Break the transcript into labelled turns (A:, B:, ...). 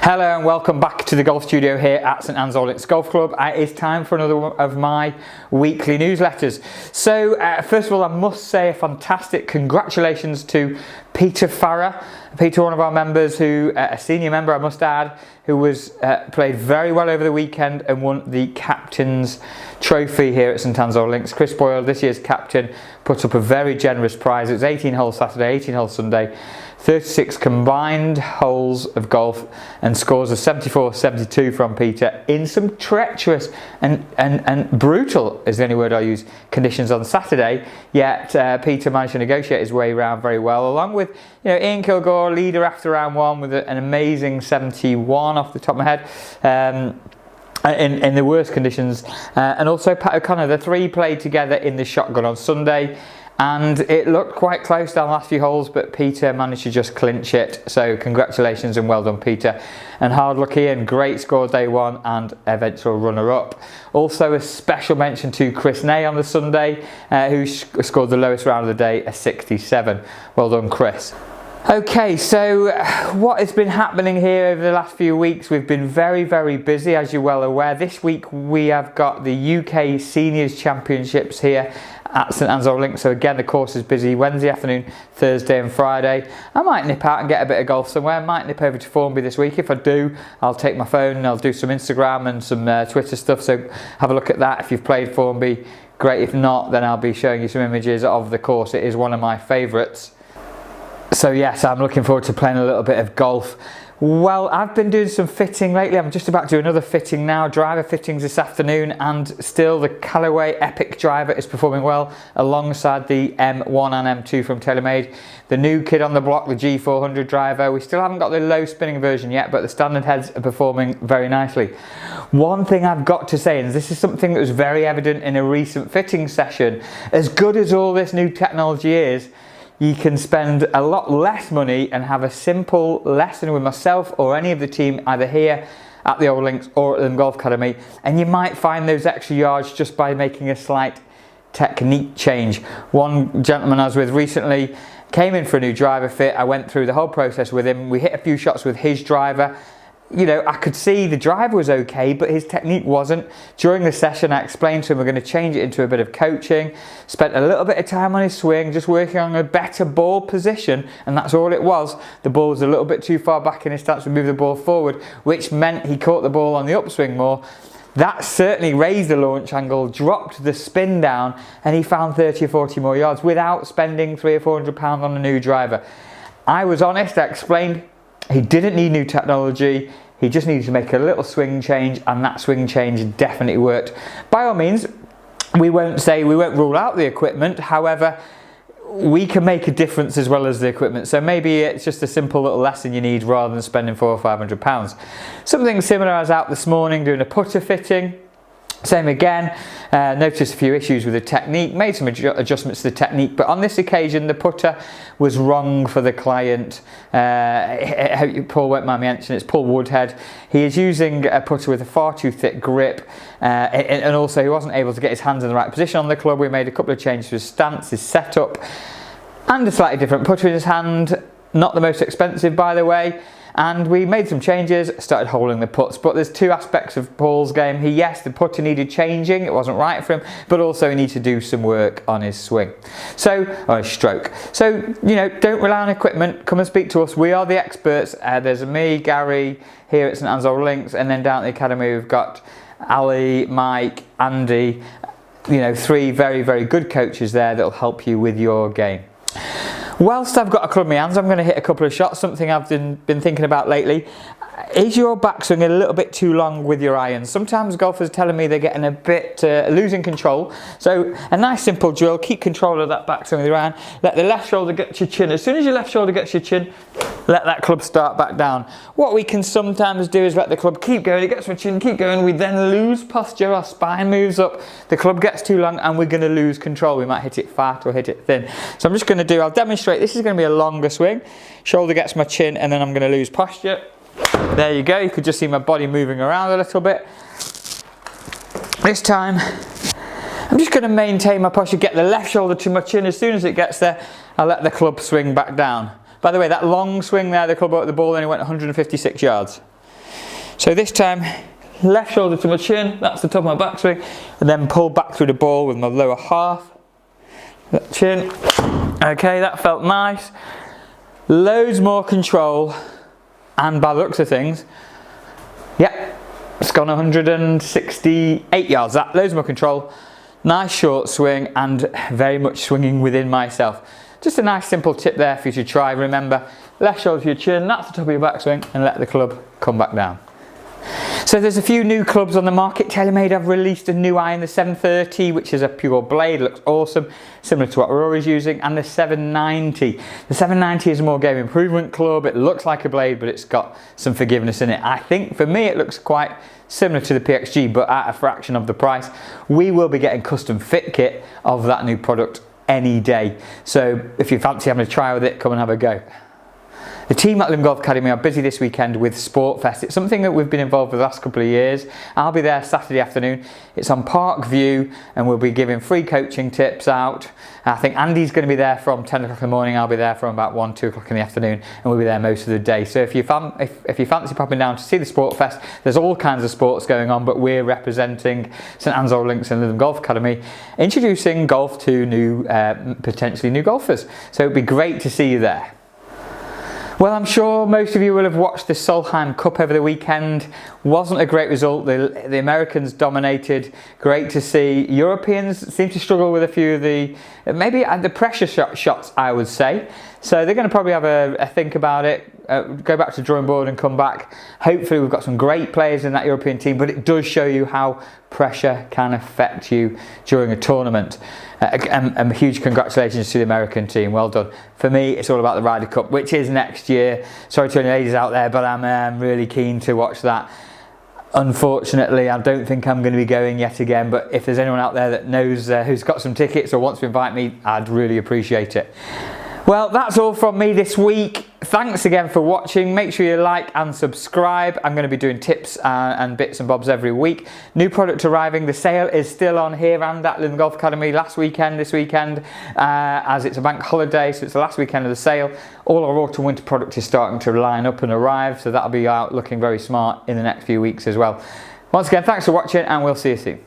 A: Hello and welcome back to the golf studio here at St Anne's All Links Golf Club. It's time for another one of my weekly newsletters. So first of all, I must say a fantastic congratulations to Peter Farrer. Peter, one of our members, a senior member I must add, who played very well over the weekend and won the captain's trophy here at St Anne's All Links. Chris Boyle, this year's captain, put up a very generous prize. It was 18 holes Saturday, 18 holes Sunday, 36 combined holes of golf and scores of 74-72 from Peter in some treacherous and brutal, is the only word I use, conditions on Saturday. Yet Peter managed to negotiate his way around very well, along with Ian Kilgore, leader after round one, with an amazing 71 off the top of my head. In the worst conditions, and also Pat O'Connor. The three played together in the shotgun on Sunday, and it looked quite close down the last few holes, but Peter managed to just clinch it. So congratulations and well done, Peter. And hard luck Ian, great score day one and eventual runner-up. Also a special mention to Chris Ney on the Sunday, who scored the lowest round of the day, a 67. Well done, Chris. Okay, so what has been happening here over the last few weeks? We've been very, very busy, as you're well aware. This week we have got the UK Seniors Championships here at St Anne's All Links. So again, the course is busy Wednesday afternoon, Thursday and Friday. I might nip out and get a bit of golf somewhere. I might nip over to Formby this week. If I do, I'll take my phone and I'll do some Instagram and some Twitter stuff. So have a look at that if you've played Formby. Great. If not, then I'll be showing you some images of the course. It is one of my favourites. So yes, I'm looking forward to playing a little bit of golf. Well, I've been doing some fitting lately. I'm just about to do another fitting now, driver fittings this afternoon, and still the Callaway Epic driver is performing well alongside the M1 and M2 from TaylorMade. The new kid on the block, the G400 driver. We still haven't got the low spinning version yet, but the standard heads are performing very nicely. One thing I've got to say, and this is something that was very evident in a recent fitting session, as good as all this new technology is, you can spend a lot less money and have a simple lesson with myself or any of the team, either here at the Old Links or at the Golf Academy, and you might find those extra yards just by making a slight technique change. One gentleman I was with recently came in for a new driver fit. I went through the whole process with him. We hit a few shots with his driver. I could see the driver was okay, but his technique wasn't. During the session, I explained to him we're going to change it into a bit of coaching. Spent a little bit of time on his swing, just working on a better ball position, and that's all it was. The ball was a little bit too far back in his stance to move the ball forward, which meant he caught the ball on the upswing more. That certainly raised the launch angle, dropped the spin down, and he found 30 or 40 more yards without spending £300 or £400 on a new driver. I was honest, I explained he didn't need new technology. He just needed to make a little swing change, and that swing change definitely worked. By all means, we won't rule out the equipment. However, we can make a difference as well as the equipment. So maybe it's just a simple little lesson you need rather than spending £400 or £500. Something similar, I was out this morning doing a putter fitting. Same again, noticed a few issues with the technique, made some adjustments to the technique, but on this occasion the putter was wrong for the client. Paul won't mind me mentioning, it's Paul Woodhead. He is using a putter with a far too thick grip, and also he wasn't able to get his hands in the right position on the club. We made a couple of changes to his stance, his setup, and a slightly different putter in his hand. Not the most expensive, by the way. And we made some changes, started holding the putts. But there's two aspects of Paul's game. Yes, the putter needed changing, it wasn't right for him, but also he needed to do some work on his swing. On his stroke. So, don't rely on equipment, come and speak to us. We are the experts. There's me, Gary, here at St Anne's All Links, and then down at the Academy we've got Ali, Mike, Andy, three very, very good coaches there that'll help you with your game. Whilst I've got a club in my hands, I'm going to hit a couple of shots. Something I've been thinking about lately. Is your backswing a little bit too long with your irons? Sometimes golfers are telling me they're getting a bit losing control. So a nice simple drill, keep control of that backswing with your iron. Let the left shoulder get to your chin. As soon as your left shoulder gets to your chin, let that club start back down. What we can sometimes do is let the club keep going, it gets to our chin, keep going. We then lose posture, our spine moves up, the club gets too long, and we're going to lose control. We might hit it fat or hit it thin. So I'm just going to I'll demonstrate. This is going to be a longer swing. Shoulder gets my chin, and then I'm going to lose posture. There you go, you could just see my body moving around a little bit. This time, I'm just going to maintain my posture, get the left shoulder to my chin. As soon as it gets there, I'll let the club swing back down. By the way, that long swing there, the club at the ball only went 156 yards. So this time, left shoulder to my chin, that's the top of my backswing, and then pull back through the ball with my lower half. That chin. Okay, that felt nice. Loads more control, and by the looks of things, yeah, it's gone 168 yards. That, loads more control, nice short swing, and very much swinging within myself. Just a nice simple tip there for you to try. Remember, left shoulder to your chin, that's the top of your backswing, and let the club come back down. So there's a few new clubs on the market. TaylorMade have released a new iron, the 730, which is a pure blade, looks awesome, similar to what we're always using, and the 790. The 790 is a more game improvement club. It looks like a blade, but it's got some forgiveness in it. I think for me it looks quite similar to the PXG, but at a fraction of the price. We will be getting custom fit kit of that new product any day. So if you fancy having a try with it, come and have a go. The team at Golf Academy are busy this weekend with Sport Fest. It's something that we've been involved with the last couple of years. I'll be there Saturday afternoon. It's on Park View, and we'll be giving free coaching tips out. I think Andy's going to be there from 10 o'clock in the morning. I'll be there from about 1, 2 o'clock in the afternoon, and we'll be there most of the day. So if you fancy popping down to see the Sport Fest, there's all kinds of sports going on, but we're representing St Anne's Links and Lytham Golf Academy, introducing golf to new, potentially new golfers. So it'd be great to see you there. Well, I'm sure most of you will have watched the Solheim Cup over the weekend. Wasn't a great result. The Americans dominated. Great to see. Europeans seem to struggle with a few of the pressure shots, I would say. So they're going to probably have a think about it, go back to the drawing board and come back. Hopefully we've got some great players in that European team, but it does show you how pressure can affect you during a tournament. And huge congratulations to the American team, well done. For me, it's all about the Ryder Cup, which is next year. Sorry to any ladies out there, but I'm really keen to watch that. Unfortunately, I don't think I'm going to be going yet again, but if there's anyone out there that knows who's got some tickets or wants to invite me, I'd really appreciate it. Well, that's all from me this week. Thanks again for watching. Make sure you like and subscribe. I'm going to be doing tips and bits and bobs every week. New product arriving. The sale is still on here and at Lytham Golf Academy this weekend, as it's a bank holiday, so it's the last weekend of the sale. All our autumn winter product is starting to line up and arrive, so that'll be out looking very smart in the next few weeks as well. Once again, thanks for watching, and we'll see you soon.